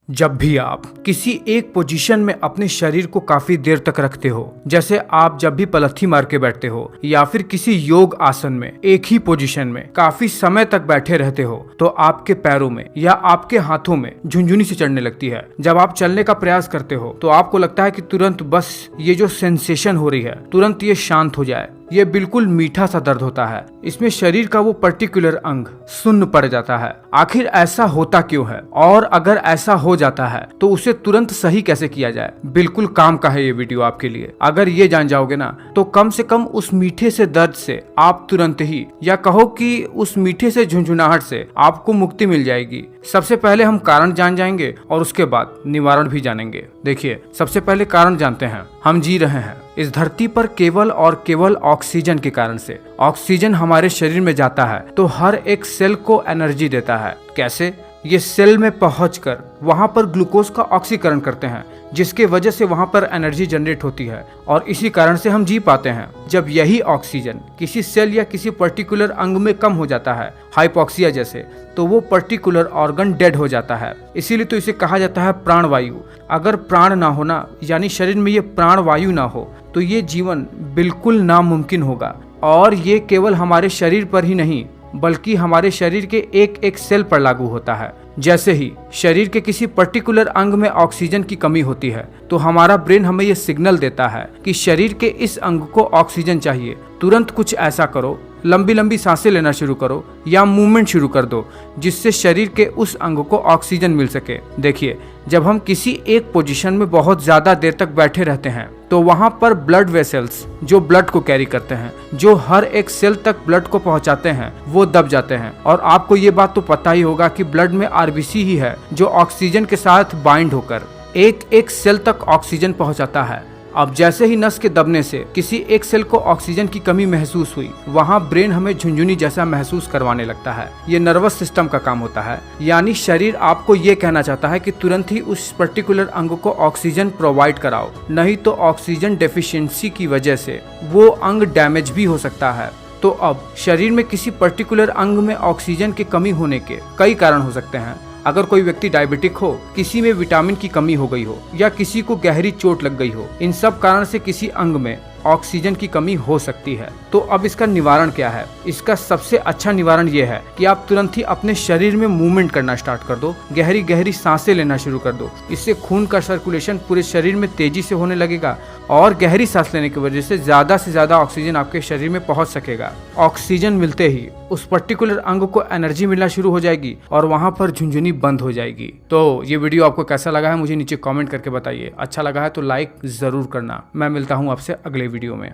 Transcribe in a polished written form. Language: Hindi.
जब भी आप किसी एक पोजीशन में अपने शरीर को काफी देर तक रखते हो, जैसे आप जब भी पलथी मार के बैठते हो या फिर किसी योग आसन में एक ही पोजीशन में काफी समय तक बैठे रहते हो, तो आपके पैरों में या आपके हाथों में झुनझुनी सी चढ़ने लगती है। जब आप चलने का प्रयास करते हो तो आपको लगता है कि तुरंत बस ये जो सेंसेशन हो रही है तुरंत ये शांत हो जाए। ये बिल्कुल मीठा सा दर्द होता है। इसमें शरीर का वो पर्टिकुलर अंग सुन्न पड़ जाता है। आखिर ऐसा होता क्यों है, और अगर ऐसा हो जाता है तो उसे तुरंत सही कैसे किया जाए? बिल्कुल काम का है ये वीडियो आपके लिए। अगर ये जान जाओगे ना तो कम से कम उस मीठे से दर्द से आप तुरंत ही, या कहो कि उस मीठे से झुनझुनाहट से आपको मुक्ति मिल जाएगी। सबसे पहले हम कारण जान जाएंगे और उसके बाद निवारण भी जानेंगे। देखिए, सबसे पहले कारण जानते हैं। हम जी रहे हैं इस धरती पर केवल और केवल ऑक्सीजन के कारण से। ऑक्सीजन हमारे शरीर में जाता है तो हर एक सेल को एनर्जी देता है। कैसे? ये सेल में पहुंचकर वहां पर ग्लूकोज का ऑक्सीकरण करते हैं, जिसके वजह से वहां पर एनर्जी जनरेट होती है और इसी कारण से हम जी पाते हैं। जब यही ऑक्सीजन किसी सेल या किसी पर्टिकुलर अंग में कम हो जाता है, हाइपोक्सिया जैसे, तो वो पर्टिकुलर ऑर्गन डेड हो जाता है। इसीलिए तो इसे कहा जाता है प्राणवायु। अगर प्राण ना होना, यानी शरीर में ये प्राणवायु ना हो, तो ये जीवन बिल्कुल नामुमकिन होगा। और ये केवल हमारे शरीर पर ही नहीं बल्कि हमारे शरीर के एक एक सेल पर लागू होता है। जैसे ही शरीर के किसी पर्टिकुलर अंग में ऑक्सीजन की कमी होती है तो हमारा ब्रेन हमें यह सिग्नल देता है कि शरीर के इस अंग को ऑक्सीजन चाहिए। तुरंत कुछ ऐसा करो, लंबी लंबी सांसें लेना शुरू करो या मूवमेंट शुरू कर दो, जिससे शरीर के उस अंग को ऑक्सीजन मिल सके। देखिए, जब हम किसी एक पोजीशन में बहुत ज्यादा देर तक बैठे रहते हैं तो वहां पर ब्लड वेसल्स, जो ब्लड को कैरी करते हैं, जो हर एक सेल तक ब्लड को पहुंचाते हैं, वो दब जाते हैं। और आपको ये बात तो पता ही होगा कि ब्लड में आरबीसी ही है जो ऑक्सीजन के साथ बाइंड होकर एक एक सेल तक ऑक्सीजन पहुंचाता है। अब जैसे ही नस के दबने से किसी एक सेल को ऑक्सीजन की कमी महसूस हुई, वहां ब्रेन हमें झुनझुनी जैसा महसूस करवाने लगता है। ये नर्वस सिस्टम का काम होता है, यानी शरीर आपको ये कहना चाहता है कि तुरंत ही उस पर्टिकुलर अंग को ऑक्सीजन प्रोवाइड कराओ, नहीं तो ऑक्सीजन डेफिशिएंसी की वजह से वो अंग डैमेज भी हो सकता है। तो अब शरीर में किसी पर्टिकुलर अंग में ऑक्सीजन की कमी होने के कई कारण हो सकते हैं। अगर कोई व्यक्ति डायबिटिक हो, किसी में विटामिन की कमी हो गई हो, या किसी को गहरी चोट लग गई हो, इन सब कारण से किसी अंग में ऑक्सीजन की कमी हो सकती है। तो अब इसका निवारण क्या है? इसका सबसे अच्छा निवारण ये है कि आप तुरंत ही अपने शरीर में मूवमेंट करना स्टार्ट कर दो, गहरी गहरी सांसें लेना शुरू कर दो। इससे खून का सर्कुलेशन पूरे शरीर में तेजी से होने लगेगा और गहरी सांस लेने की वजह से ज्यादा ऑक्सीजन आपके शरीर में पहुंच सकेगा। ऑक्सीजन मिलते ही उस पर्टिकुलर अंग को एनर्जी मिलना शुरू हो जाएगी और वहां पर झुनझुनी बंद हो जाएगी। तो ये वीडियो आपको कैसा लगा है मुझे नीचे कमेंट करके बताइए। अच्छा लगा है तो लाइक जरूर करना। मैं मिलता हूँ आपसे अगले वीडियो में।